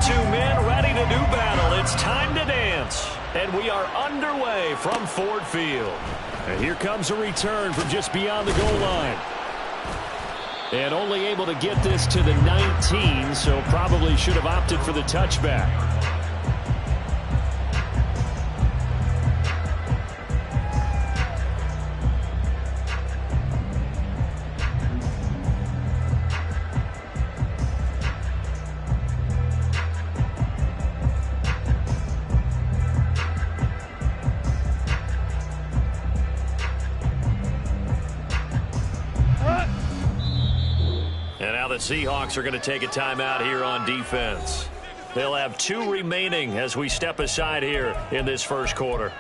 two men ready to do battle. It's time to dance. And we are underway from Ford Field. And here comes a return from just beyond the goal line. And only able to get this to the 19, so probably should have opted for the touchback. The Seahawks are going to take a timeout here on defense. They'll have 2 remaining as we step aside here in this first quarter.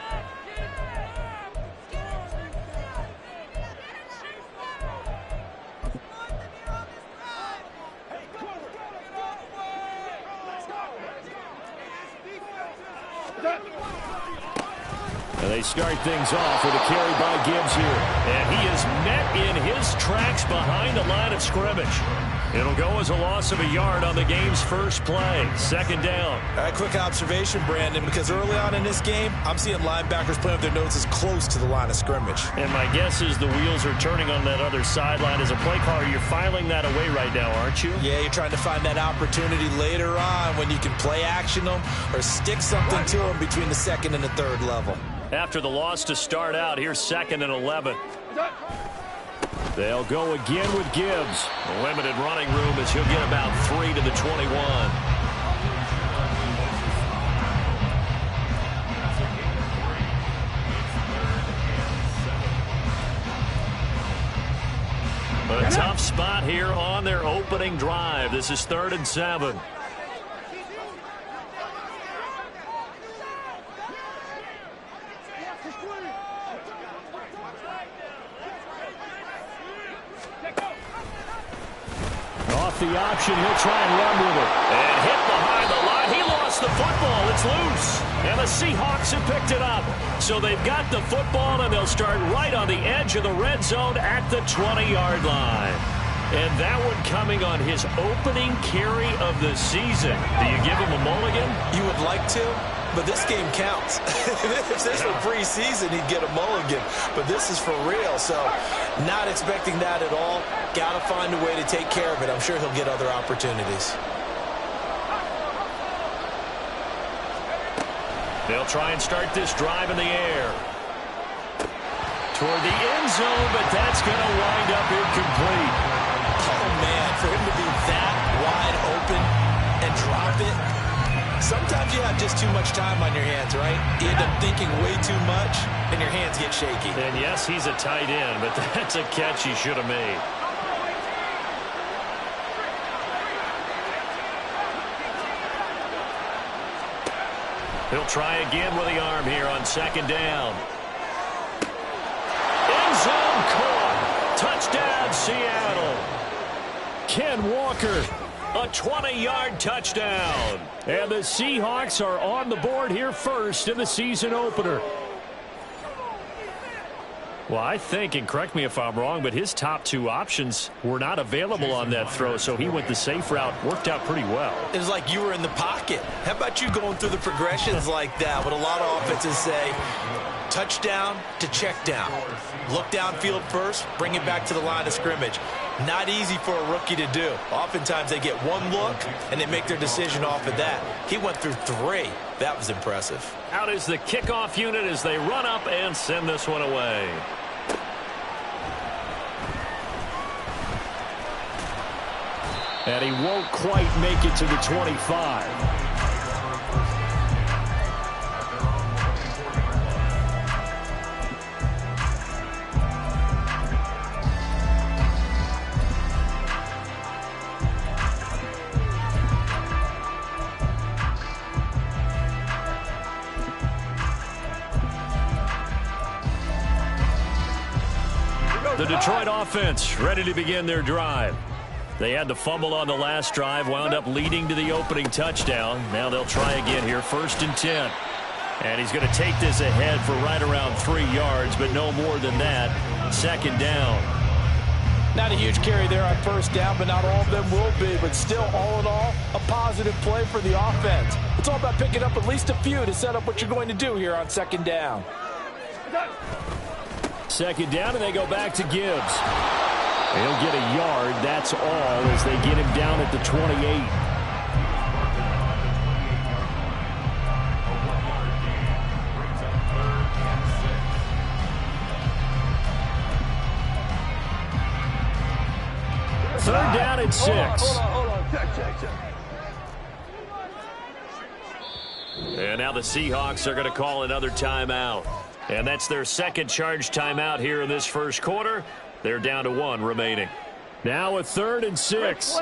And they start things off with a carry by Gibbs here. And he is met in his tracks behind the line of scrimmage. It'll go as a loss of a yard on the game's first play. Second down. All right, quick observation, Brandon, because early on in this game, I'm seeing linebackers playing with their noses close to the line of scrimmage. And my guess is the wheels are turning on that other sideline. As a play caller, you're filing that away right now, aren't you? Yeah, you're trying to find that opportunity later on when you can play action them or stick something to them between the second and the third level. After the loss to start out, here's 2nd and 11. They'll go again with Gibbs. A limited running room as he'll get about 3 to the 21. A tough spot here on their opening drive. This is 3rd and 7. The option, he'll try and run with it. And hit behind the line. He lost the football. It's loose. And the Seahawks have picked it up. So they've got the football, and they'll start right on the edge of the red zone at the 20-yard line. And that one coming on his opening carry of the season. Do you give him a mulligan? You would like to, but this game counts. If this were preseason, he'd get a mulligan. But this is for real, so not expecting that at all. Got to find a way to take care of it. I'm sure he'll get other opportunities. They'll try and start this drive in the air. Toward the end zone, but that's going to wind up incomplete. Oh, man, for him to be that wide open and drop it. Sometimes you have just too much time on your hands, right? You end up thinking way too much, and your hands get shaky. And yes, he's a tight end, but that's a catch he should have made. He'll try again with the arm here on 2nd down. End zone caught. Touchdown, Seattle. Ken Walker, a 20-yard touchdown. And the Seahawks are on the board here first in the season opener. Well, I think, and correct me if I'm wrong, but his top 2 options were not available on that throw, so he went the safe route. Worked out pretty well. It was like you were in the pocket. How about you going through the progressions like that? What a lot of offenses say, touchdown to check down. Look downfield first, bring it back to the line of scrimmage. Not easy for a rookie to do. Oftentimes they get one look, and they make their decision off of that. He went through 3. That was impressive. Out is the kickoff unit as they run up and send this one away. And he won't quite make it to the 25. The Detroit offense ready to begin their drive. They had the fumble on the last drive, wound up leading to the opening touchdown. Now they'll try again here, 1st and 10. And he's going to take this ahead for right around 3 yards, but no more than that. 2nd down. Not a huge carry there on first down, but not all of them will be. But still, all in all, a positive play for the offense. It's all about picking up at least a few to set up what you're going to do here on second down. Second down, and they go back to Gibbs. He'll get a yard, that's all, as they get him down at the 28. Third down and 6. Hold on. Check. And now the Seahawks are going to call another timeout. And that's their second charge timeout here in this first quarter. They're down to 1 remaining. Now a 3rd and 6.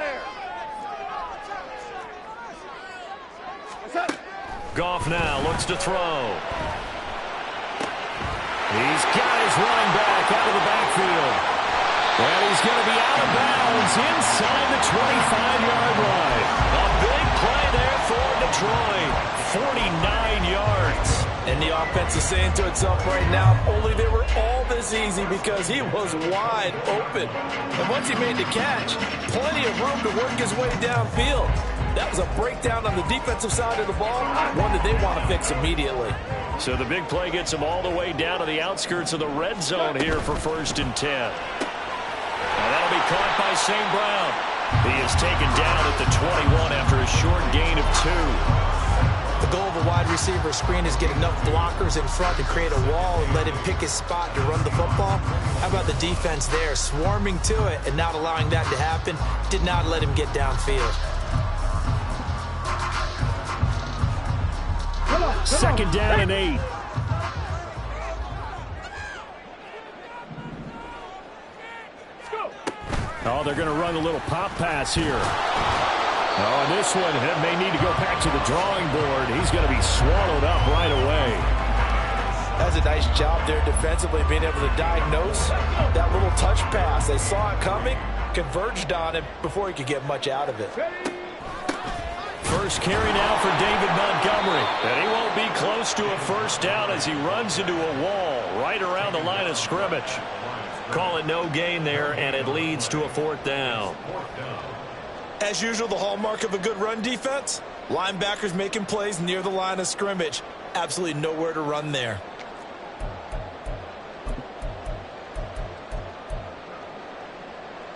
Goff now looks to throw. He's got his running back out of the backfield. And he's going to be out of bounds inside the 25-yard line. A big play there for Detroit. 49 yards. And the offense is saying to itself right now, only they were all this easy because he was wide open. And once he made the catch, plenty of room to work his way downfield. That was a breakdown on the defensive side of the ball, one that they want to fix immediately. So the big play gets him all the way down to the outskirts of the red zone here for 1st and 10. And that'll be caught by St. Brown. He is taken down at the 21 after a short gain of 2. The goal of a wide receiver screen is get enough blockers in front to create a wall and let him pick his spot to run the football. How about the defense there, swarming to it and not allowing that to happen? Did not let him get downfield. Second down and 8. Oh, they're going to run a little pop pass here. Oh, and this one may need to go back to the drawing board. He's going to be swallowed up right away. That's a nice job there defensively, being able to diagnose that little touch pass. They saw it coming, converged on it before he could get much out of it. First carry now for David Montgomery. And he won't be close to a first down as he runs into a wall right around the line of scrimmage. Call it no gain there, and it leads to a 4th down. As usual, the hallmark of a good run defense, linebackers making plays near the line of scrimmage. Absolutely nowhere to run there.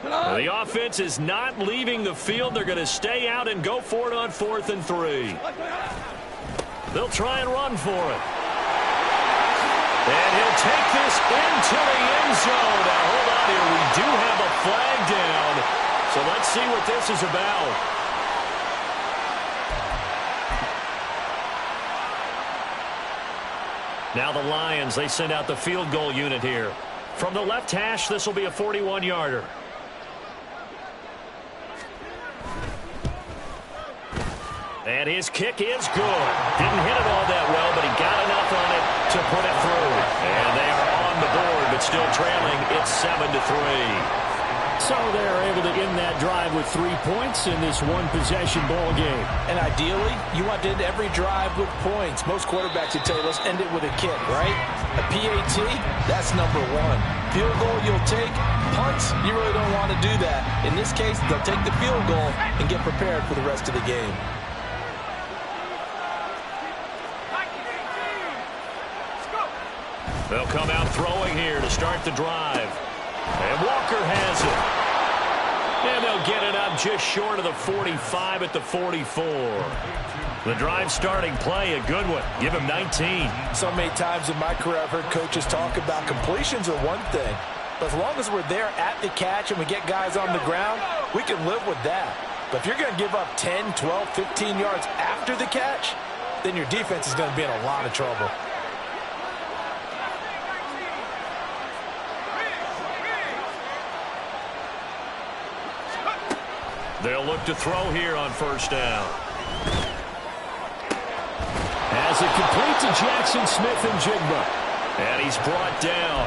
The offense is not leaving the field. They're going to stay out and go for it on 4th and 3. They'll try and run for it. And he'll take this into the end zone. Now, hold on here. We do have a flag down. So let's see what this is about. Now the Lions, they send out the field goal unit here. From the left hash, this will be a 41-yarder. And his kick is good. Didn't hit it all that well, but he got enough on it to put it through. And they are on the board, but still trailing. It's 7-3. So they're able to end that drive with 3 points in this one-possession ball game. And ideally, you want to end every drive with points. Most quarterbacks would tell you, let's end it with a kick, right? A PAT, that's number 1. Field goal you'll take. Punts, you really don't want to do that. In this case, they'll take the field goal and get prepared for the rest of the game. They'll come out throwing here to start the drive. And Walker has it. And they'll get it up just short of the 45 at the 44. The drive starting play, a good one. Give him 19. So many times in my career I've heard coaches talk about completions are one thing. But as long as we're there at the catch and we get guys on the ground, we can live with that. But if you're going to give up 10, 12, 15 yards after the catch, then your defense is going to be in a lot of trouble. They'll look to throw here on first down. As it complete to Jackson Smith and Jigba. And he's brought down.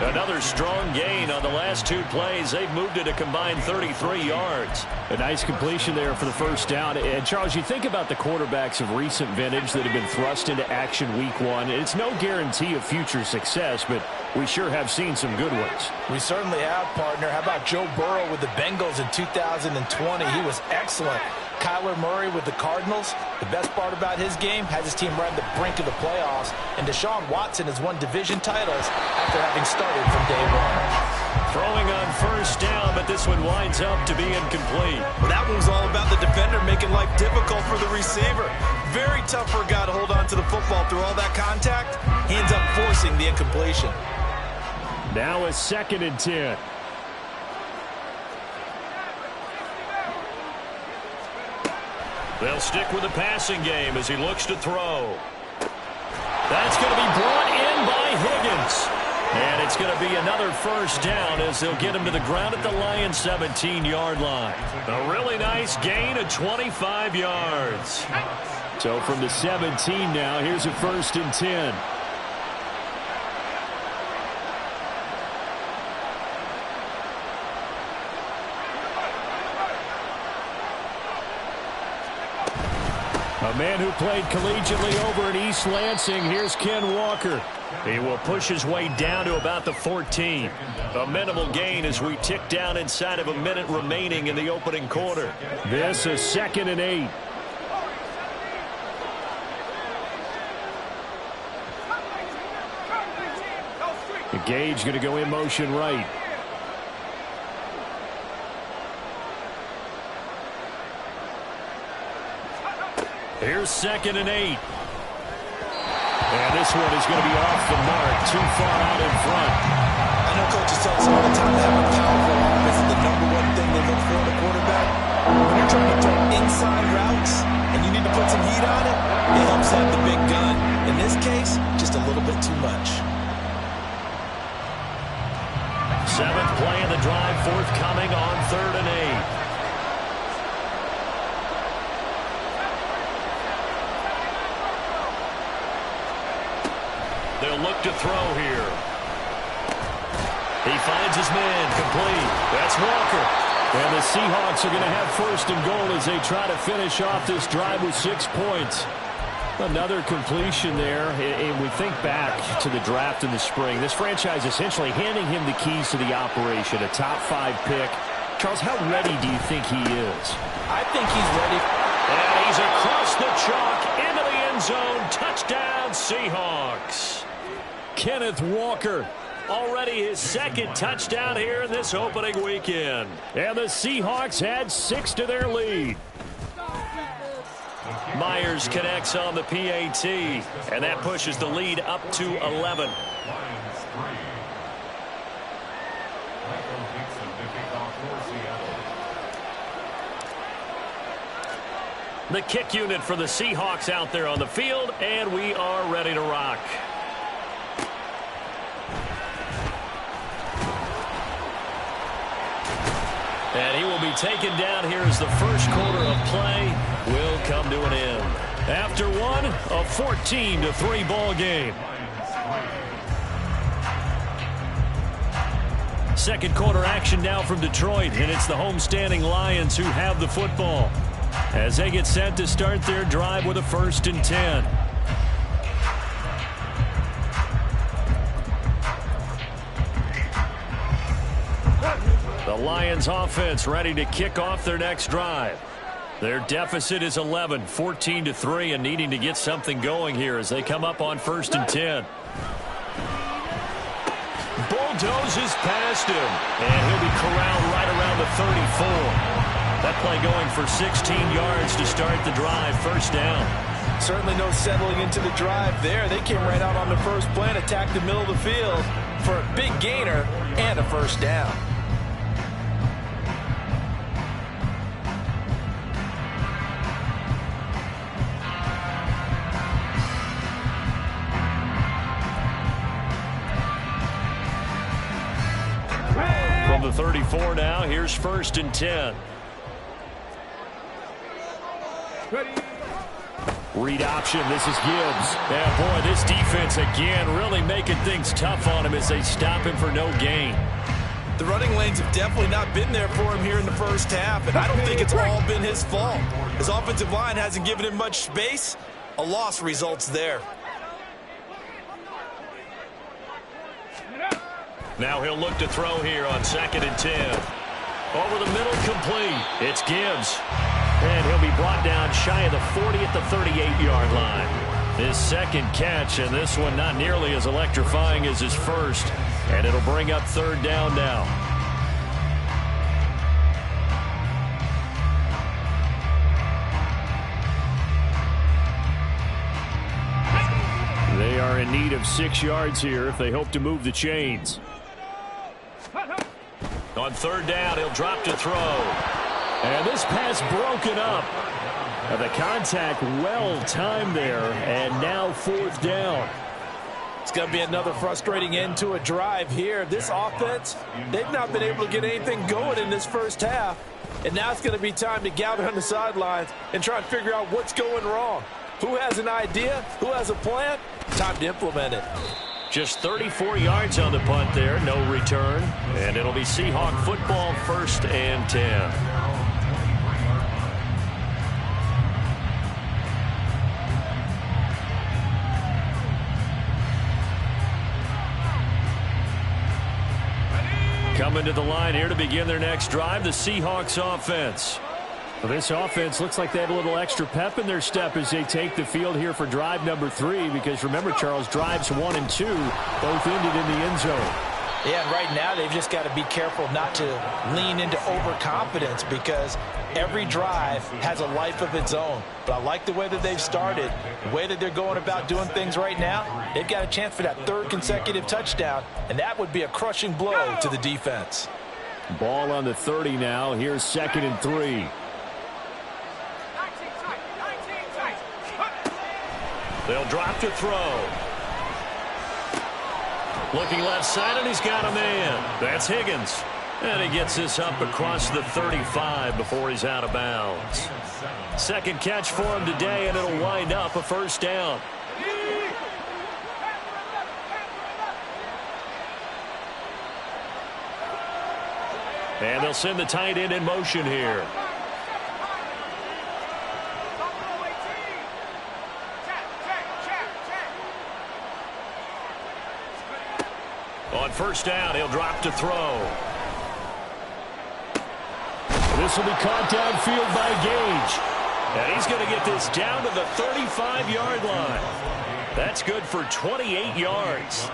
Another strong gain on the last 2 plays. They've moved it a combined 33 yards. A nice completion there for the first down. And, Charles, you think about the quarterbacks of recent vintage that have been thrust into action week 1. It's no guarantee of future success, but we sure have seen some good ones. We certainly have, partner. How about Joe Burrow with the Bengals in 2020? He was excellent. Kyler Murray with the Cardinals. The best part about his game, has his team right on the brink of the playoffs. And Deshaun Watson has won division titles after having started from day 1. Throwing on first down, but this one winds up to be incomplete. Well, that one was all about the defender making life difficult for the receiver. Very tough for a guy to hold on to the football through all that contact. He ends up forcing the incompletion. Now a 2nd and 10. They'll stick with the passing game as he looks to throw. That's going to be brought in by Higgins. And it's going to be another first down as they'll get him to the ground at the Lions' 17-yard line. A really nice gain of 25 yards. So from the 17 now, here's a 1st and 10. A man who played collegiately over in East Lansing, here's Ken Walker. He will push his way down to about the 14. A minimal gain as we tick down inside of a minute remaining in the opening quarter. This is 2nd and 8. The Gage going to go in motion right. Here's 2nd and 8. And this one is going to be off the mark, too far out in front. I know coaches tell us all the time that having a powerful offense is the #1 thing they look for in a quarterback. When you're trying to throw inside routes and you need to put some heat on it, it helps have the big gun. In this case, just a little bit too much. 7th play of the drive forthcoming on 3rd and 8. They'll look to throw here. He finds his man complete. That's Walker. And the Seahawks are going to have 1st and goal as they try to finish off this drive with 6 points. Another completion there, and we think back to the draft in the spring. This franchise essentially handing him the keys to the operation, a top 5 pick. Charles, how ready do you think he is? I think he's ready. And he's across the chalk into the end zone. Touchdown, Seahawks. Kenneth Walker. Already his 2nd touchdown here in this opening weekend. And the Seahawks add 6 to their lead. Myers connects on the PAT, and that pushes the lead up to 11. The kick unit for the Seahawks out there on the field, and we are ready to rock. And he will be taken down here as the first quarter of play will come to an end. After one, a 14-3 ball game. Second quarter action now from Detroit, and it's the homestanding Lions who have the football as they get set to start their drive with a 1st and 10. The Lions offense ready to kick off their next drive. Their deficit is 11, 14-3, and needing to get something going here as they come up on 1st and 10. Bulldozes past him, and he'll be corralled right around the 34. That play going for 16 yards to start the drive, 1st down. Certainly no settling into the drive there. They came right out on the first play and attacked the middle of the field for a big gainer and a 1st down. From the 34 now, here's 1st and 10. Ready. Read option. This is Gibbs. And, boy, this defense, again, really making things tough on him as they stop him for no gain. The running lanes have definitely not been there for him here in the first half, and I don't think it's all been his fault. His offensive line hasn't given him much space. A loss results there. Now he'll look to throw here on 2nd and 10. Over the middle, complete. It's Gibbs. And he'll be brought down shy of the 40 at the 38-yard line. His second catch, and this one not nearly as electrifying as his first. And it'll bring up 3rd down now. They are in need of 6 yards here if they hope to move the chains. On 3rd down, he'll drop to throw. And this pass broken up. The contact well timed there, and now 4th down. It's going to be another frustrating end to a drive here. This offense, they've not been able to get anything going in this first half. And now it's going to be time to gather on the sidelines and try and figure out what's going wrong. Who has an idea? Who has a plan? Time to implement it. Just 34 yards on the punt there, no return. And it'll be Seahawk football, 1st and 10. Coming to the line here to begin their next drive, the Seahawks offense. Well, this offense looks like they have a little extra pep in their step as they take the field here for drive number 3. Because remember, Charles, drives 1 and 2 both ended in the end zone. Yeah, and right now they've just got to be careful not to lean into overconfidence because every drive has a life of its own. But I like the way that they've started, the way that they're going about doing things right now. They've got a chance for that 3rd consecutive touchdown, and that would be a crushing blow to the defense. Ball on the 30 now. Here's 2nd and 3. They'll drop to throw. Looking left side, and he's got a man. That's Higgins. And he gets this up across the 35 before he's out of bounds. Second catch for him today, and it'll wind up a 1st down. And they'll send the tight end in motion here. On 1st down, he'll drop to throw. This will be caught downfield by Gage. And he's going to get this down to the 35-yard line. That's good for 28 yards.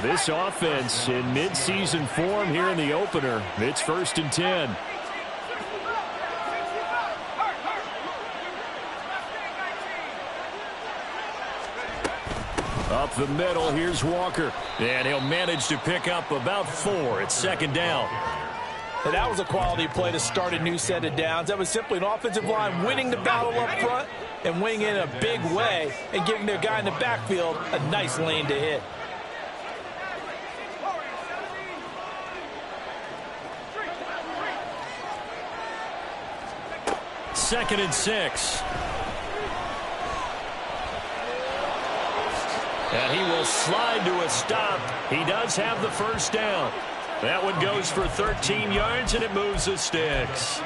This offense in mid-season form here in the opener. It's 1st and 10. Up the middle, here's Walker. And he'll manage to pick up about 4. It's 2nd down. And that was a quality play to start a new set of downs. That was simply an offensive line winning the battle up front and winning in a big way and giving their guy in the backfield a nice lane to hit. Second and 6. And he will slide to a stop. He does have the 1st down. That one goes for 13 yards, and it moves the sticks.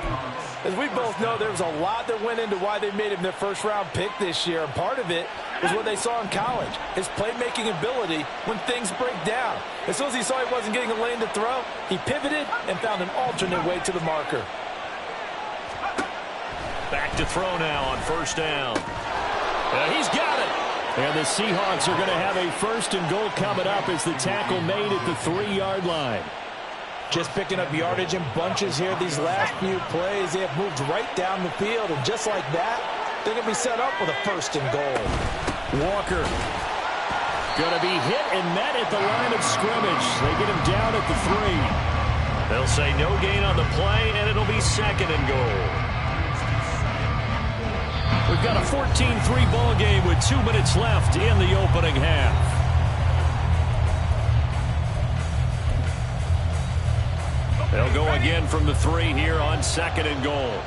As we both know, there was a lot that went into why they made him their first-round pick this year. And part of it was what they saw in college, his playmaking ability when things break down. As soon as he saw he wasn't getting a lane to throw, he pivoted and found an alternate way to the marker. Back to throw now on 1st down. And he's got it. And the Seahawks are going to have a 1st and goal coming up as the tackle made at the 3-yard line. Just picking up yardage in bunches here these last few plays. They have moved right down the field, and just like that, they're going to be set up with a 1st and goal. Walker going to be hit and met at the line of scrimmage. They get him down at the 3. They'll say no gain on the play, and it'll be 2nd and goal. We've got a 14-3 ball game with 2 minutes left in the opening half. They'll go again from the 3 here on 2nd and goal.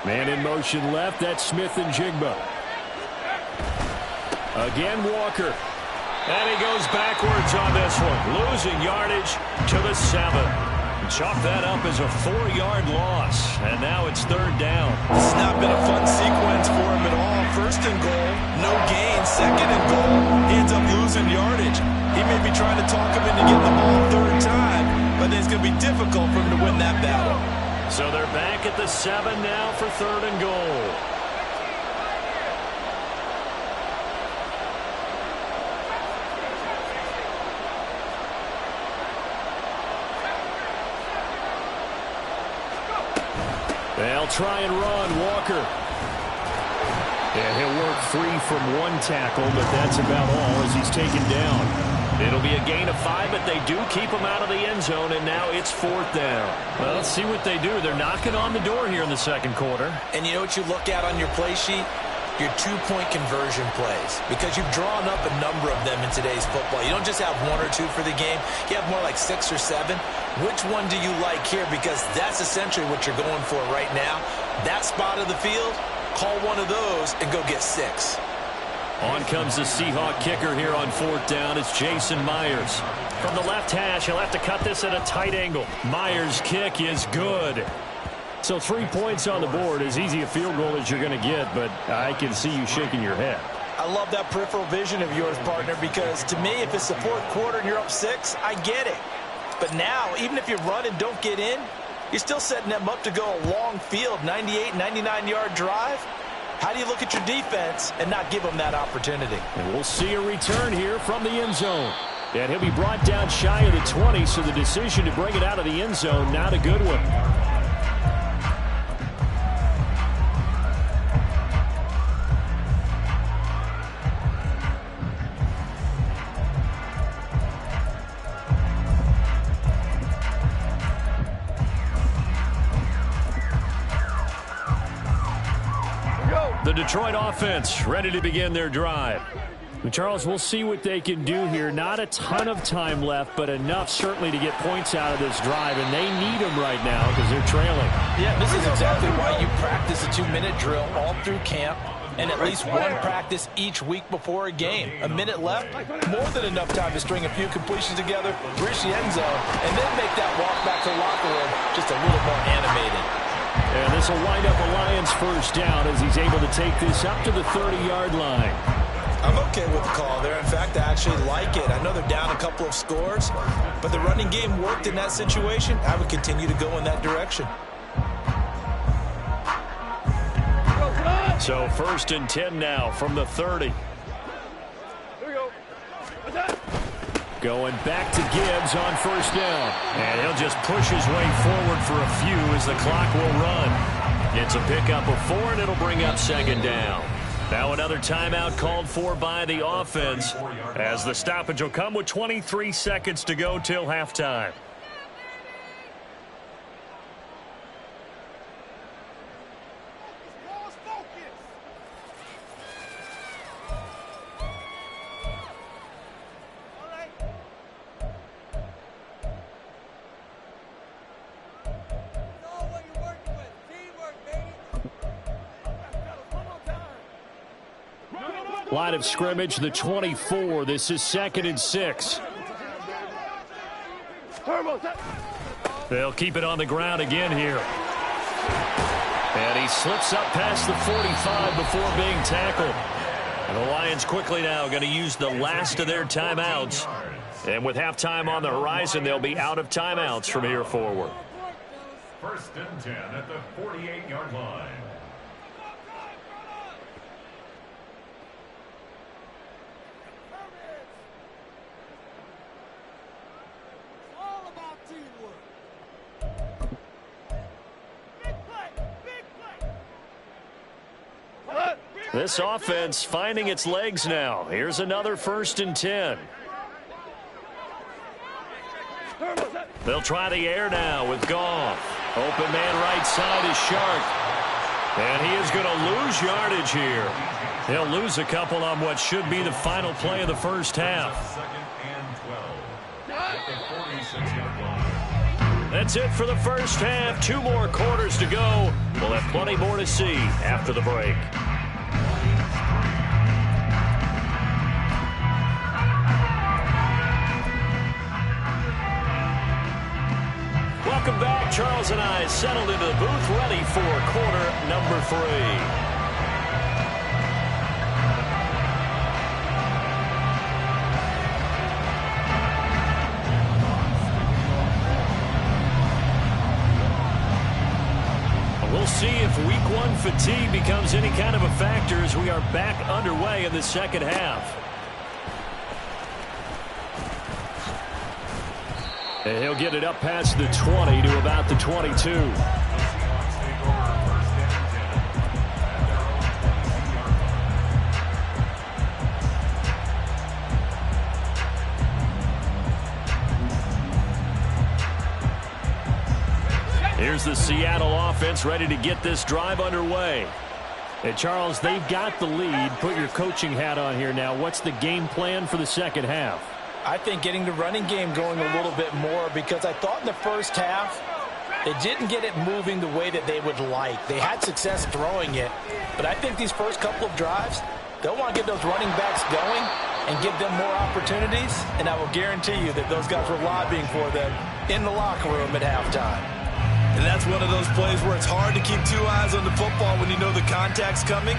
Man in motion left. That's Smith and Jigba. Again, Walker. And he goes backwards on this one. Losing yardage to the 7. Chalk that up as a 4-yard loss. And now it's 3rd down. This has not been a fun sequence for him at all. 1st and goal, no gain. 2nd and goal, he ends up losing yardage. He may be trying to talk him into getting the ball 3rd time, but it's going to be difficult for him to win that battle. So they're back at the 7 now for 3rd and goal. They'll try and run. Walker. And he'll work free from one tackle, but that's about all as he's taken down. It'll be a gain of 5, but they do keep him out of the end zone, and now it's 4th down. Well, let's see what they do. They're knocking on the door here in the 2nd quarter. And you know what you look at on your play sheet? Your 2-point conversion plays, because you've drawn up a number of them in today's football. You don't just have 1 or 2 for the game. You have more like 6 or 7. Which one do you like here? Because that's essentially what you're going for right now. That spot of the field, call one of those and go get 6. On comes the Seahawk kicker here on 4th down. It's Jason Myers. From the left hash, he'll have to cut this at a tight angle. Myers' kick is good. So 3 points on the board, as easy a field goal as you're going to get, but I can see you shaking your head. I love that peripheral vision of yours, partner, because to me, if it's the 4th quarter and you're up 6, I get it. But now, even if you run and don't get in, you're still setting them up to go a long field, 98, 99-yard drive. How do you look at your defense and not give them that opportunity? And we'll see a return here from the end zone. And he'll be brought down shy of the 20, so the decision to bring it out of the end zone, not a good one. The Detroit offense ready to begin their drive. And Charles, we'll see what they can do here. Not a ton of time left, but enough certainly to get points out of this drive, and they need them right now because they're trailing. Yeah, this is exactly why you practice a 2-minute drill all through camp and at least one practice each week before a game. A minute left, more than enough time to string a few completions together, reach the end zone, and then make that walk back to the locker room just a little more animated. And this will wind up a Lions 1st down as he's able to take this up to the 30-yard line. I'm okay with the call there. In fact, I actually like it. I know they're down a couple of scores, but the running game worked in that situation. I would continue to go in that direction. So 1st and 10 now from the 30. Here we go. Going back to Gibbs on 1st down. And he'll just push his way forward for a few as the clock will run. It's a pickup of 4, and it'll bring up 2nd down. Now another timeout called for by the offense as the stoppage will come with 23 seconds to go till halftime. Line of scrimmage, the 24. This is 2nd and 6. They'll keep it on the ground again here. And he slips up past the 45 before being tackled. And the Lions quickly now going to use the last of their timeouts. And with halftime on the horizon, they'll be out of timeouts from here forward. 1st and 10 at the 48-yard line. This offense finding its legs now. Here's another 1st and 10. They'll try the air now with Goff. Open man right side is Shark. And he is going to lose yardage here. He'll lose a couple on what should be the final play of the first half. 2nd and 12 at the 46-yard line. That's it for the first half. 2 more quarters to go. We'll have plenty more to see after the break. Welcome back. Charles and I settled into the booth, ready for quarter number 3. We'll see if week 1 fatigue becomes any kind of a factor as we are back underway in the second half. And he'll get it up past the 20 to about the 22. Here's the Seattle offense ready to get this drive underway. And Charles, they've got the lead. Put your coaching hat on here now. What's the game plan for the second half? I think getting the running game going a little bit more, because I thought in the first half they didn't get it moving the way that they would like. They had success throwing it, but I think these first couple of drives, they'll want to get those running backs going and give them more opportunities, and I will guarantee you that those guys were lobbying for them in the locker room at halftime. And that's one of those plays where it's hard to keep 2 eyes on the football when you know the contact's coming,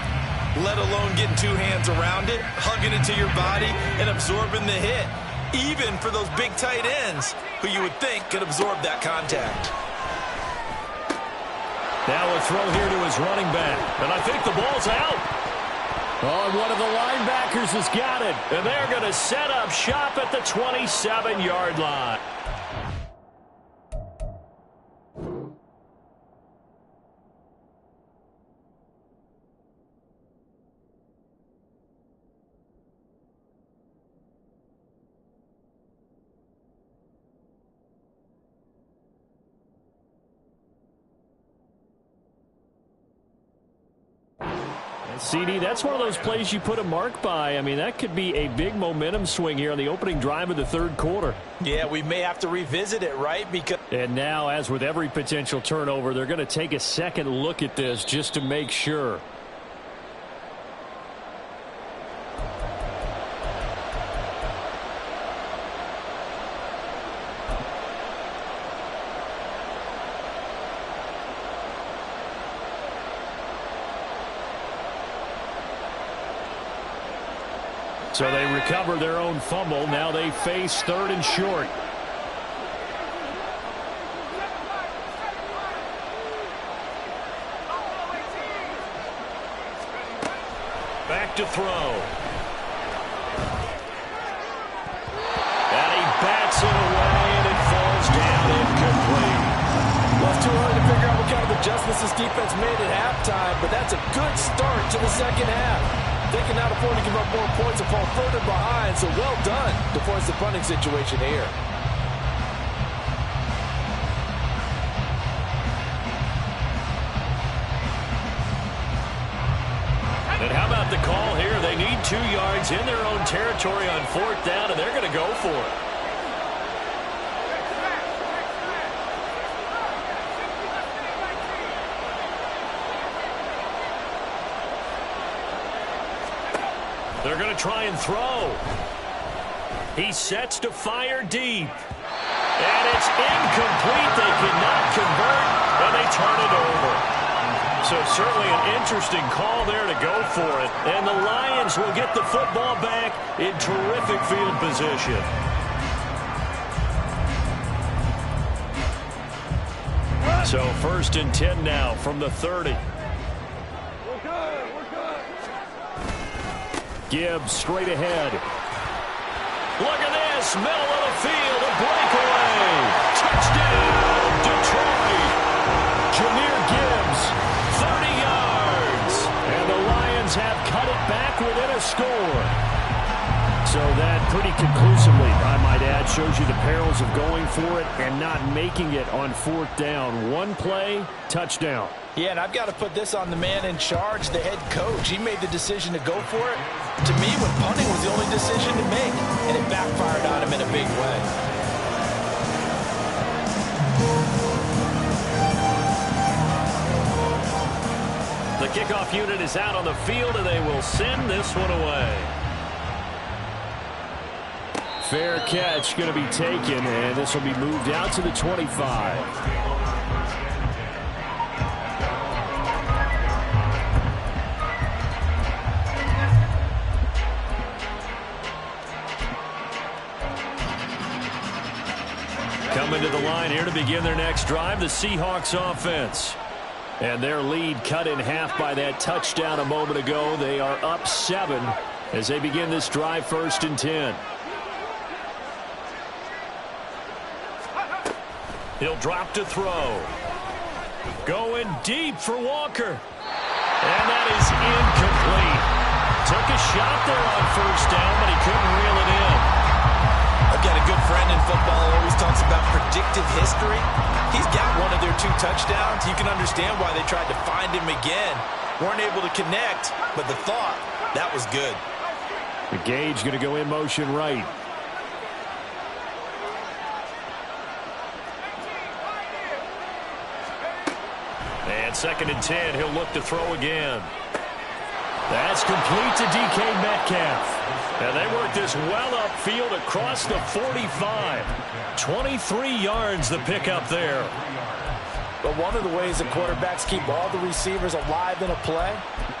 let alone getting 2 hands around it, hugging it to your body, and absorbing the hit, even for those big tight ends who you would think could absorb that contact. Now a throw here to his running back, and I think the ball's out. Oh, and one of the linebackers has got it, and they're going to set up shop at the 27-yard line. CD, that's one of those plays you put a mark by. I mean, that could be a big momentum swing here on the opening drive of the third quarter. Yeah, we may have to revisit it, right? And now, as with every potential turnover, they're going to take a second look at this just to make sure. So they recover their own fumble. Now they face 3rd and short. Back to throw. And he bats it away, and it falls down incomplete. Well, it's too early to figure out what kind of adjustments this defense made at halftime, but that's a good start to the second half. They can now afford to give up more points and fall further behind, so well done to force the punting situation here. And how about the call here? They need 2 yards in their own territory on 4th down, and they're going to go for it. They're going to try and throw. He sets to fire deep. And it's incomplete. They cannot convert, and they turn it over. So certainly an interesting call there to go for it. And the Lions will get the football back in terrific field position. So 1st and 10 now from the 30. Gibbs straight ahead. Look at this. Middle of the field. A breakaway. Touchdown, Detroit. Jahmyr Gibbs, 30 yards. And the Lions have cut it back within a score. So that pretty conclusively, I might add, shows you the perils of going for it and not making it on 4th down. One play, touchdown. Yeah, and I've got to put this on the man in charge, the head coach. He made the decision to go for it. To me, when punting was the only decision to make, and it backfired on him in a big way. The kickoff unit is out on the field, and they will send this one away. Fair catch going to be taken, and this will be moved out to the 25. Coming to the line here to begin their next drive, the Seahawks offense. And their lead cut in half by that touchdown a moment ago. They are up 7 as they begin this drive, 1st and 10. He'll drop to throw. Going deep for Walker. And that is incomplete. Took a shot there on 1st down, but he couldn't reel it in. I've got a good friend in football who always talks about predictive history. He's got one of their 2 touchdowns. You can understand why they tried to find him again. Weren't able to connect, but the thought, that was good. The Gage going to go in motion right. And 2nd and 10, he'll look to throw again. That's complete to DK Metcalf. And they work this well upfield across the 45. 23 yards the pickup there. But one of the ways the quarterbacks keep all the receivers alive in a play,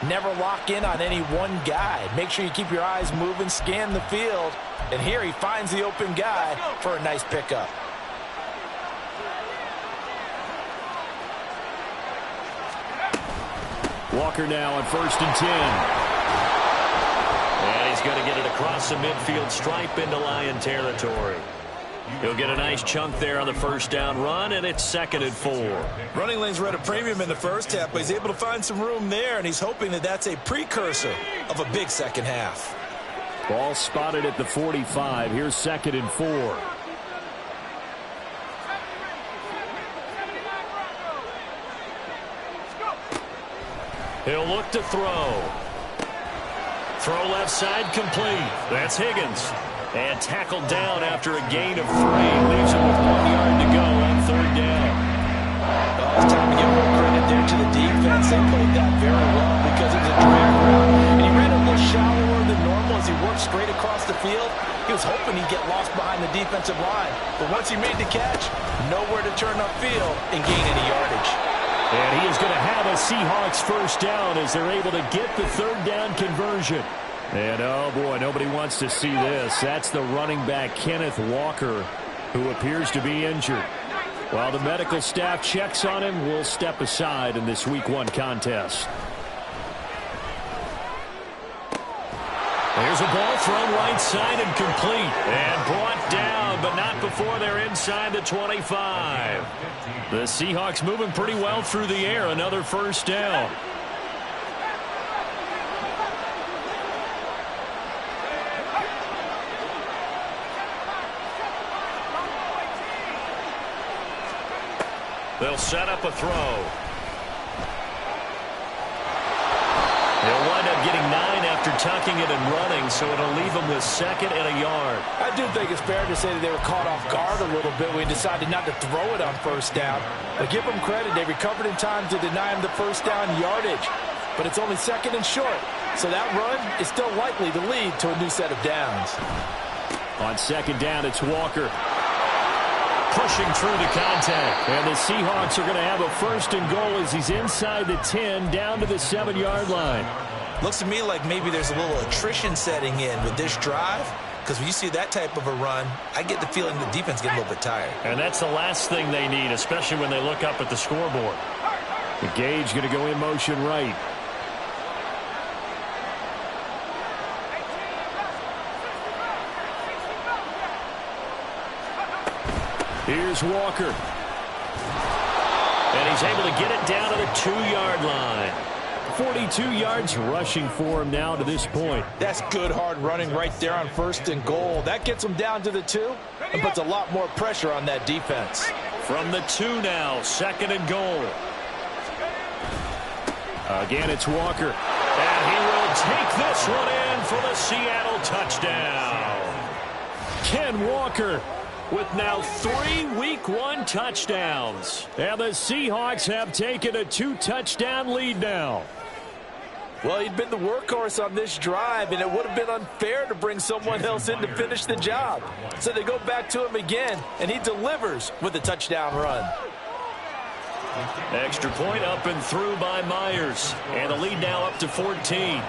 never lock in on any one guy. Make sure you keep your eyes moving, scan the field. And here he finds the open guy for a nice pickup. Walker now on 1st and 10. And he's going to get it across the midfield stripe into Lion territory. He'll get a nice chunk there on the 1st down run, and it's 2nd and 4. Running lanes were at a premium in the first half, but he's able to find some room there, and he's hoping that that's a precursor of a big second half. Ball spotted at the 45. Here's 2nd and 4. He'll look to throw. Throw left side complete. That's Higgins. And tackled down after a gain of 3. Leaves him with 1 yard to go on 3rd down. Oh, it's time to give more credit there to the defense. They played that very well because it was a drag route. And he ran a little shallower than normal as he worked straight across the field. He was hoping he'd get lost behind the defensive line. But once he made the catch, nowhere to turn upfield and gain any yardage. And he is going to have a Seahawks 1st down as they're able to get the 3rd down conversion. And, oh, boy, nobody wants to see this. That's the running back, Kenneth Walker, who appears to be injured. While the medical staff checks on him, we'll step aside in this Week 1 contest. There's a ball thrown right side and complete. And brought down, but not before they're inside the 25. The Seahawks moving pretty well through the air. Another 1st down. They'll set up a throw. They'll wind up getting 9 after tucking it and running, so it'll leave them with 2nd and a yard. I do think it's fair to say that they were caught off guard a little bit when they decided not to throw it on 1st down. But give them credit. They recovered in time to deny him the 1st down yardage. But it's only 2nd and short, so that run is still likely to lead to a new set of downs. On 2nd down, it's Walker. Pushing through the contact. And the Seahawks are going to have a 1st and goal as he's inside the 10 down to the 7-yard line. Looks to me like maybe there's a little attrition setting in with this drive. Because when you see that type of a run, I get the feeling the defense gets a little bit tired. And that's the last thing they need, especially when they look up at the scoreboard. The Gage going to go in motion right. Here's Walker. And he's able to get it down to the 2-yard line. 42 yards rushing for him now to this point. That's good hard running right there on 1st and goal. That gets him down to the 2 and puts a lot more pressure on that defense. From the 2 now, 2nd and goal. Again, it's Walker. And he will take this one in for the Seattle touchdown. Ken Walker with now 3 Week 1 touchdowns. And the Seahawks have taken a 2-touchdown lead now. Well, he'd been the workhorse on this drive, and it would have been unfair to bring someone else in to finish the job. So they go back to him again, and he delivers with a touchdown run. Extra point up and through by Myers. And the lead now up to 14.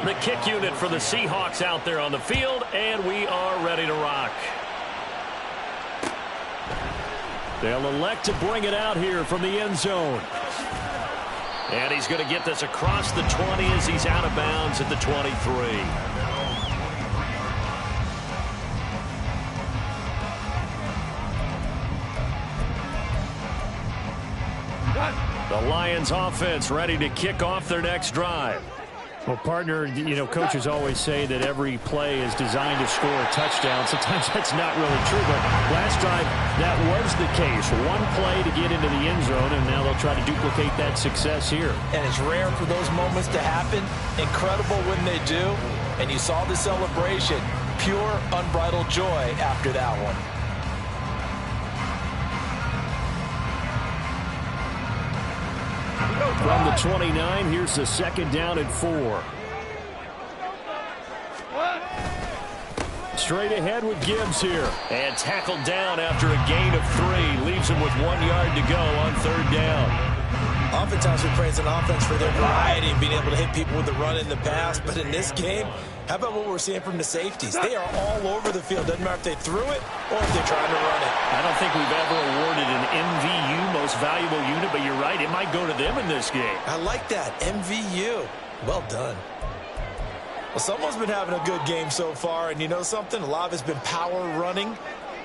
The kick unit for the Seahawks out there on the field, and we are ready to rock. They'll elect to bring it out here from the end zone. And he's going to get this across the 20 as he's out of bounds at the 23. The Lions offense ready to kick off their next drive. Well, partner, coaches always say that every play is designed to score a touchdown. Sometimes that's not really true, but last drive, that was the case. One play to get into the end zone, and now they'll try to duplicate that success here. And it's rare for those moments to happen. Incredible when they do. And you saw the celebration. Pure, unbridled joy after that one. From the 29, here's the 2nd down and 4. Straight ahead with Gibbs here. And tackled down after a gain of 3. Leaves him with 1 yard to go on 3rd down. Oftentimes we praise an offense for their variety and being able to hit people with the run in the pass. But in this game, how about what we're seeing from the safeties? They are all over the field. Doesn't matter if they threw it or if they're trying to run it. I don't think we've ever awarded an MVU, most valuable unit, but you're right. It might go to them in this game. I like that. MVU. Well done. Well, someone's been having a good game so far, and you know something? A lot of it's been power running.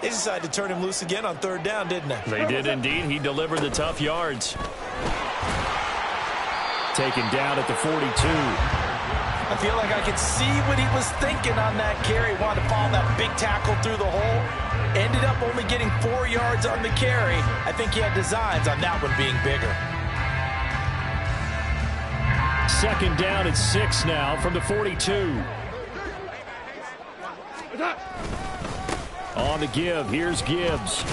They decided to turn him loose again on 3rd down, didn't they? They did indeed. He delivered the tough yards. Taken down at the 42. I feel like I could see what he was thinking on that carry. Wanted to follow that big tackle through the hole. Ended up only getting 4 yards on the carry. I think he had designs on that one being bigger. 2nd down and 6 now from the 42. On the give, here's Gibbs.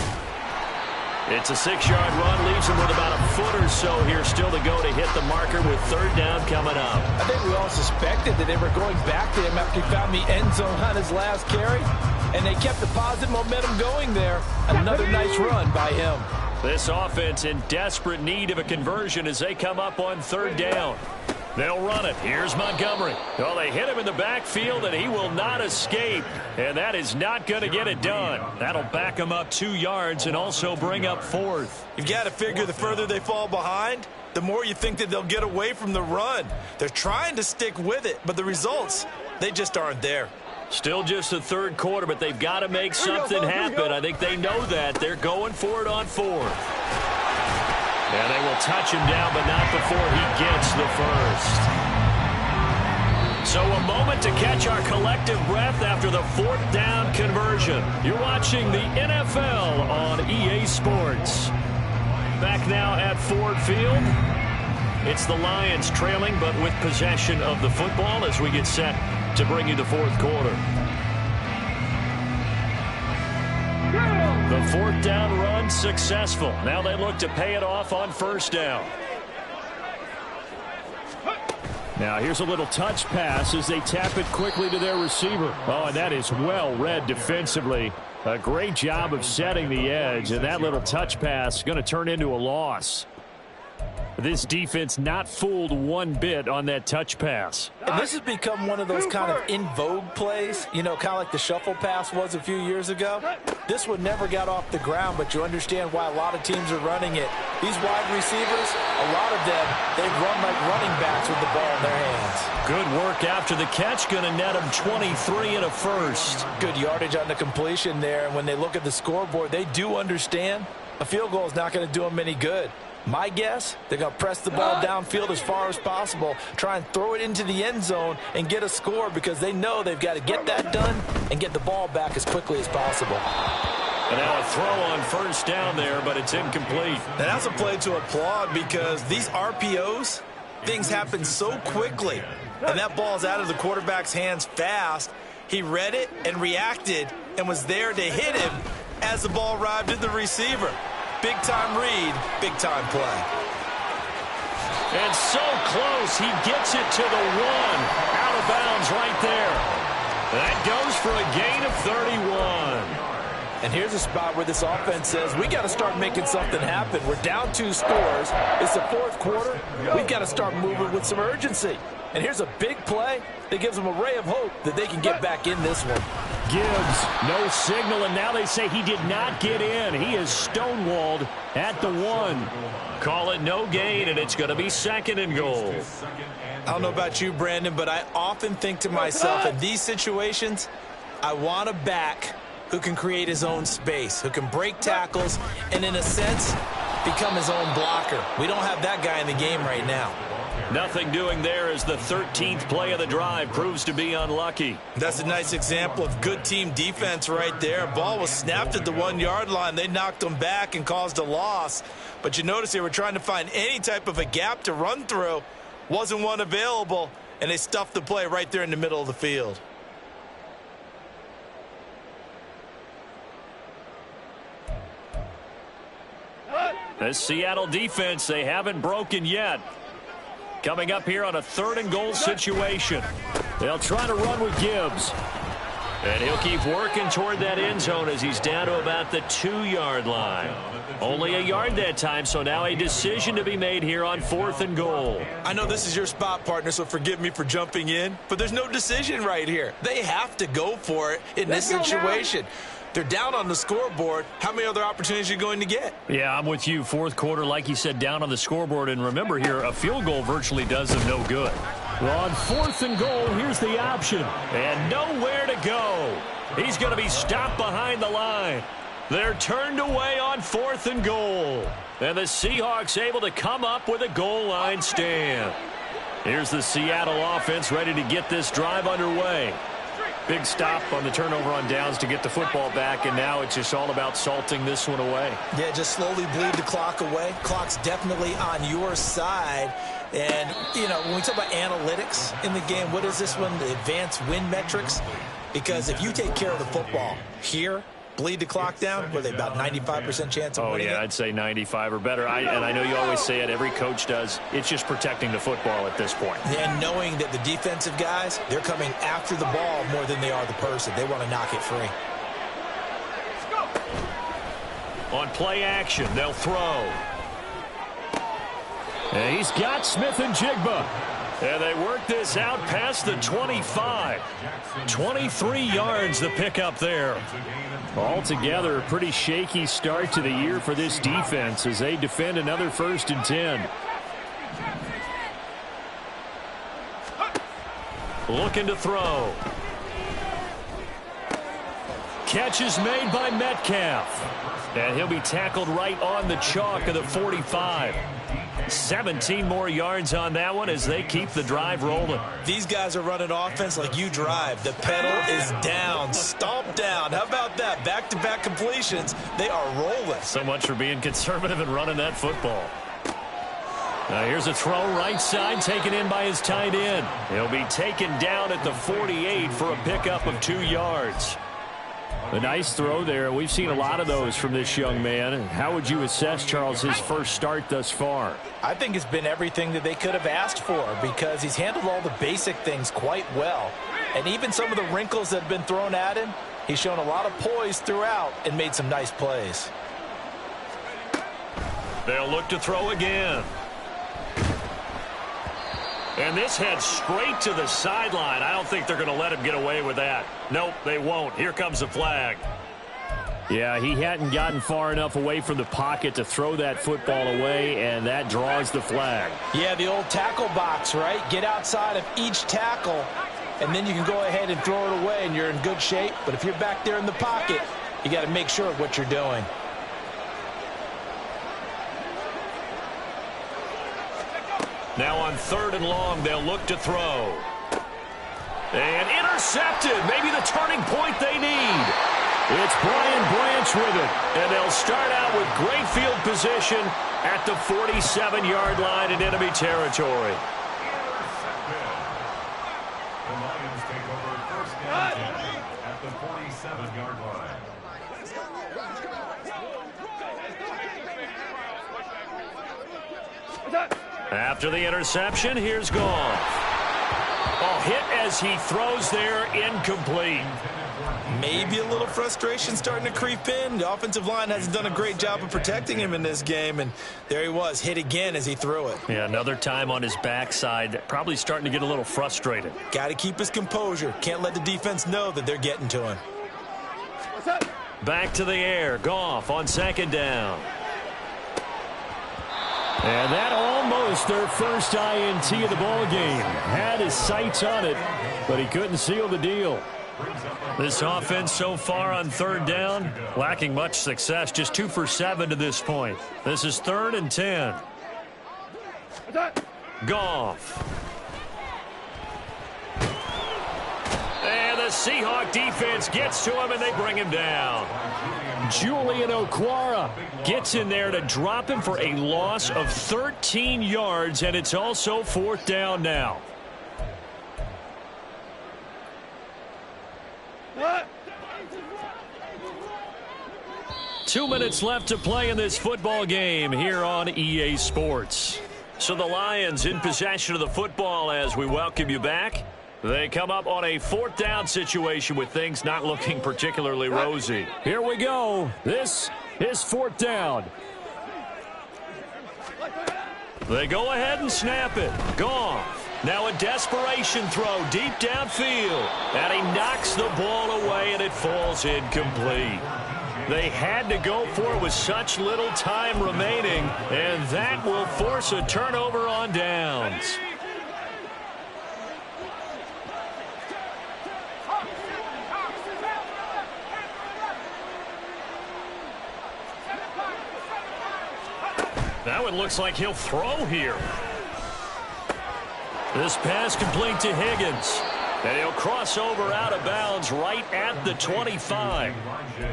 It's a 6-yard run, leaves him with about a foot or so here still to go to hit the marker with 3rd down coming up. I think we all suspected that they were going back to him after he found the end zone on his last carry, and they kept the positive momentum going there. Another nice run by him. This offense in desperate need of a conversion as they come up on 3rd down. They'll run it. Here's Montgomery. Well, they hit him in the backfield, and he will not escape. And that is not going to get it done. That'll back him up 2 yards and also bring up 4th. You've got to figure the further they fall behind, the more you think that they'll get away from the run. They're trying to stick with it, but the results, they just aren't there. Still just the 3rd quarter, but they've got to make something happen. I think they know that. They're going for it on 4th. And they will touch him down, but not before he gets the 1st. So a moment to catch our collective breath after the 4th down conversion. You're watching the NFL on EA Sports. Back now at Ford Field. It's the Lions trailing, but with possession of the football as we get set to bring you the 4th quarter. The 4th down run successful. Now they look to pay it off on 1st down. Now here's a little touch pass as they tap it quickly to their receiver. Oh, and that is well read defensively. A great job of setting the edge, and that little touch pass is going to turn into a loss. This defense not fooled one bit on that touch pass. And this has become one of those kind of in vogue plays, you know, kind of like the shuffle pass was a few years ago. This one never got off the ground, but you understand why a lot of teams are running it. These wide receivers, a lot of them, they've run like running backs with the ball in their hands. Good work after the catch, going to net them 23 and a 1st. Good yardage on the completion there, and when they look at the scoreboard, they do understand a field goal is not going to do them any good. My guess, they're going to press the ball downfield as far as possible, try and throw it into the end zone and get a score because they know they've got to get that done and get the ball back as quickly as possible. And now a throw on 1st down there, but it's incomplete. And that's a play to applaud because these RPOs, things happen so quickly. And that ball's out of the quarterback's hands fast. He read it and reacted and was there to hit him as the ball arrived at the receiver. Big-time read, big-time play. And so close, he gets it to the 1. Out of bounds right there. That goes for a gain of 31. And here's a spot where this offense says, we got to start making something happen. We're down 2 scores. It's the 4th quarter. We've got to start moving with some urgency. And here's a big play that gives them a ray of hope that they can get back in this one. Gibbs, no signal, and now they say he did not get in. He is stonewalled at the 1. Call it no gain, and it's going to be 2nd and goal. I don't know about you, Brandon, but I often think to myself, in these situations, I want a back who can create his own space, who can break tackles, and in a sense, become his own blocker. We don't have that guy in the game right now. Nothing doing there as the 13th play of the drive proves to be unlucky. That's a nice example of good team defense right there. Ball was snapped at the 1-yard line. They knocked them back and caused a loss. But you notice they were trying to find any type of a gap to run through. Wasn't one available, and they stuffed the play right there in the middle of the field. This Seattle defense, they haven't broken yet. Coming up here on a 3rd and goal situation. They'll try to run with Gibbs. And he'll keep working toward that end zone as he's down to about the 2-yard line. Only a yard that time, so now a decision to be made here on 4th and goal. I know this is your spot, partner, so forgive me for jumping in, but there's no decision right here. They have to go for it in this situation. They're down on the scoreboard. How many other opportunities are you going to get? Yeah, I'm with you. 4th quarter, like you said, down on the scoreboard. And remember here, a field goal virtually does them no good. Well, on 4th and goal, here's the option. And nowhere to go. He's going to be stopped behind the line. They're turned away on 4th and goal. And the Seahawks able to come up with a goal line stand. Here's the Seattle offense ready to get this drive underway. Big stop on the turnover on downs to get the football back, and now it's just all about salting this one away. Yeah, just slowly bleed the clock away. Clock's definitely on your side. And, you know, when we talk about analytics in the game, what is this one? The advanced win metrics? Because if you take care of the football here, bleed the clock down, were they about 95% chance of winning it? I'd say 95 or better. And I know you always say it, every coach does. It's just protecting the football at this point. And knowing that the defensive guys, they're coming after the ball more than they are the person. They want to knock it free. On play action, they'll throw. And he's got Smith and Jigba. And they work this out past the 25. 23 yards the pickup there. Altogether, a pretty shaky start to the year for this defense as they defend another 1st and 10. Looking to throw. Catch is made by Metcalf. And he'll be tackled right on the chalk of the 45. 17 more yards on that one as they keep the drive rolling. These guys are running offense like you drive. The pedal is down, stomp down. How about that? Back-to-back completions. They are rolling. So much for being conservative and running that football. Now here's a throw right side taken in by his tight end. He'll be taken down at the 48 for a pickup of 2 yards. A nice throw there. We've seen a lot of those from this young man. How would you assess, Charles, his first start thus far? I think it's been everything that they could have asked for because he's handled all the basic things quite well. And even some of the wrinkles that have been thrown at him, he's shown a lot of poise throughout and made some nice plays. They'll look to throw again. And this heads straight to the sideline. I don't think they're going to let him get away with that. Nope, they won't. Here comes the flag. Yeah, he hadn't gotten far enough away from the pocket to throw that football away, and that draws the flag. Yeah, the old tackle box, right? Get outside of each tackle, and then you can go ahead and throw it away, and you're in good shape. But if you're back there in the pocket, you got to make sure of what you're doing. Now on 3rd and long, they'll look to throw. And intercepted. Maybe the turning point they need. It's Brian Branch with it. And they'll start out with great field position at the 47-yard line in enemy territory. The Lions take over first and 10 at the 47-yard line. After the interception, here's Goff. Oh, hit as he throws there, incomplete. Maybe a little frustration starting to creep in. The offensive line hasn't done a great job of protecting him in this game, and there he was, hit again as he threw it. Yeah, another time on his backside, probably starting to get a little frustrated. Got to keep his composure. Can't let the defense know that they're getting to him. Back to the air. Goff on second down. And that almost their first INT of the ball game. Had his sights on it, but he couldn't seal the deal. This offense so far on third down, lacking much success. Just 2 for 7 to this point. This is 3rd and 10. Goff. And the Seahawk defense gets to him, and they bring him down. Julian Okwara gets in there to drop him for a loss of 13 yards, and it's also 4th down now. What? 2 minutes left to play in this football game here on EA Sports. So the Lions in possession of the football as we welcome you back. They come up on a 4th down situation with things not looking particularly rosy. Here we go. This is 4th down. They go ahead and snap it. Goff. Now a desperation throw deep downfield. And he knocks the ball away, and it falls incomplete. They had to go for it with such little time remaining, and that will force a turnover on downs. That one looks like he'll throw here. This pass complete to Higgins. And he'll cross over out of bounds right at the 25.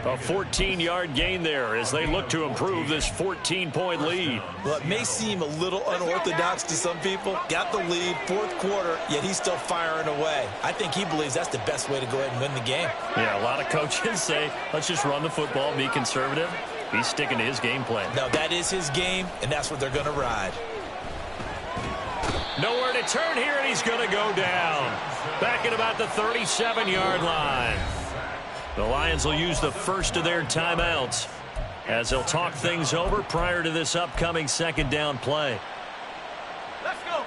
A 14-yard gain there as they look to improve this 14-point lead. Well, it may seem a little unorthodox to some people. Got the lead, 4th quarter, yet he's still firing away. I think he believes that's the best way to go ahead and win the game. Yeah, a lot of coaches say, let's just run the football, be conservative. He's sticking to his game plan. No, that is his game, and that's what they're going to ride. Nowhere to turn here, and he's going to go down. Back at about the 37-yard line. The Lions will use the first of their timeouts as they'll talk things over prior to this upcoming 2nd down play. Let's go.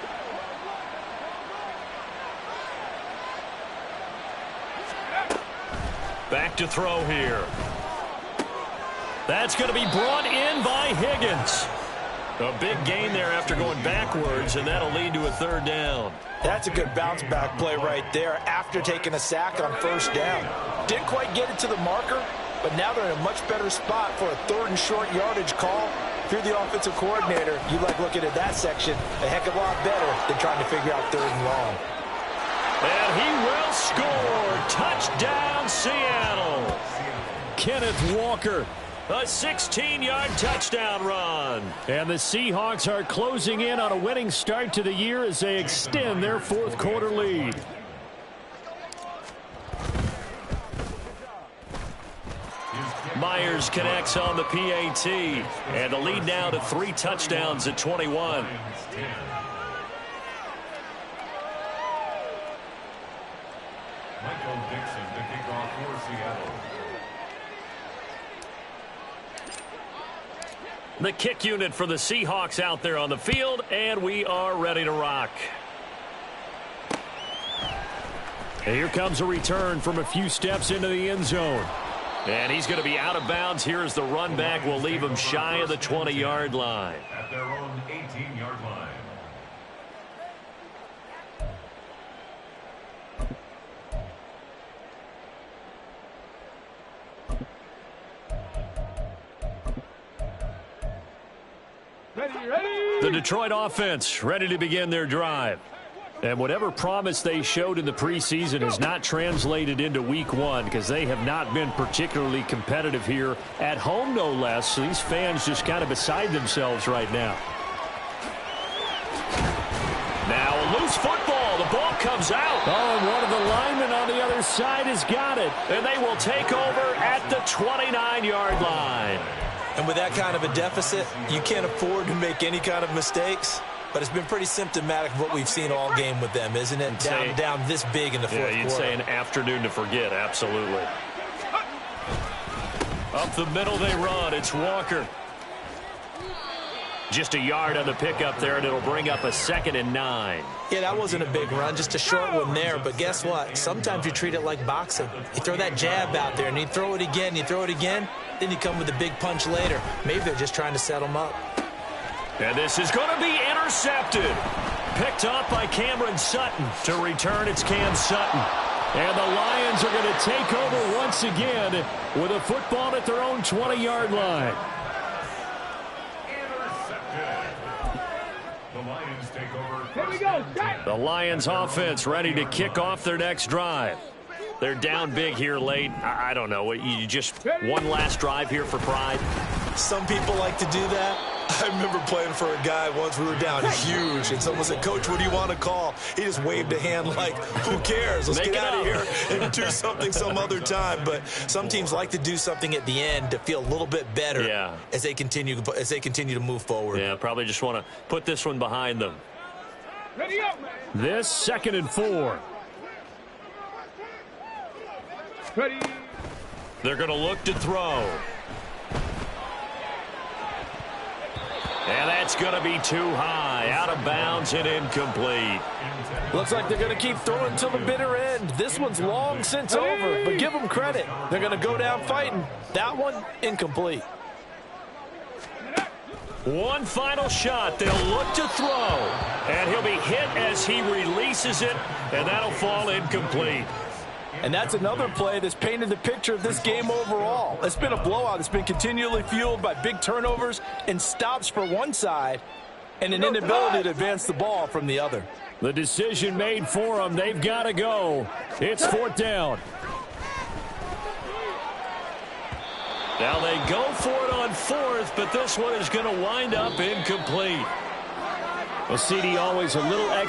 Back to throw here. That's going to be brought in by Higgins. A big gain there after going backwards, and that'll lead to a 3rd down. That's a good bounce back play right there after taking a sack on 1st down. Didn't quite get it to the marker, but now they're in a much better spot for a 3rd and short yardage call. If you're the offensive coordinator, you like looking at that section a heck of a lot better than trying to figure out 3rd and long. And he will score. Touchdown, Seattle. Kenneth Walker. A 16-yard touchdown run. And the Seahawks are closing in on a winning start to the year as they extend their 4th quarter lead. Myers connects on the PAT. And the lead now to 3 touchdowns at 21. Michael Dixon to kick off for Seattle. The kick unit for the Seahawks out there on the field, and we are ready to rock. And here comes a return from a few steps into the end zone. And he's going to be out of bounds here as the run back will leave him shy of the 20-yard line. At their own 18-yard line. Ready. The Detroit offense ready to begin their drive. And whatever promise they showed in the preseason has not translated into week one because they have not been particularly competitive here at home, no less. So these fans just kind of beside themselves right now. Now a loose football. The ball comes out. Oh, and one of the linemen on the other side has got it. And they will take over at the 29-yard line. And with that kind of a deficit, you can't afford to make any kind of mistakes. But it's been pretty symptomatic of what we've seen all game with them, isn't it? Down this big in the fourth quarter. Yeah, you'd say an afternoon to forget, absolutely. Up the middle they run. It's Walker. Just a yard on the pickup there, and it'll bring up a 2nd and 9. Yeah, that wasn't a big run, just a short one there. But guess what? Sometimes you treat it like boxing. You throw that jab out there, and you throw it again, then you come with a big punch later. Maybe they're just trying to set them up. And this is going to be intercepted. Picked up by Cameron Sutton. To return, it's Cam Sutton. And the Lions are going to take over once again with a football at their own 20-yard line. The Lions take over. Here we go. The Lions offense ready to kick off their next drive. They're down big here late. I don't know. You just one last drive here for pride? Some people like to do that. I remember playing for a guy once. We were down huge, and someone said, "Coach, what do you want to call?" He just waved a hand like, who cares? Let's get out of here and do something some other time. But some teams like to do something at the end to feel a little bit better as they continue to move forward. Yeah, probably just want to put this one behind them. Ready up, man. This 2nd and 4. Ready. They're going to look to throw. And that's going to be too high. Out of bounds and incomplete. Looks like they're going to keep throwing till the bitter end. This one's long since over, but give them credit. They're going to go down fighting. That one, incomplete. One final shot. They'll look to throw. And he'll be hit as he releases it, and that'll fall incomplete. And that's another play that's painted the picture of this game overall. It's been a blowout. It's been continually fueled by big turnovers and stops for one side and an inability to advance the ball from the other. The decision made for them. They've got to go. It's 4th down. Now they go for it on 4th, but this one is going to wind up incomplete. Well, CD, always a little extra.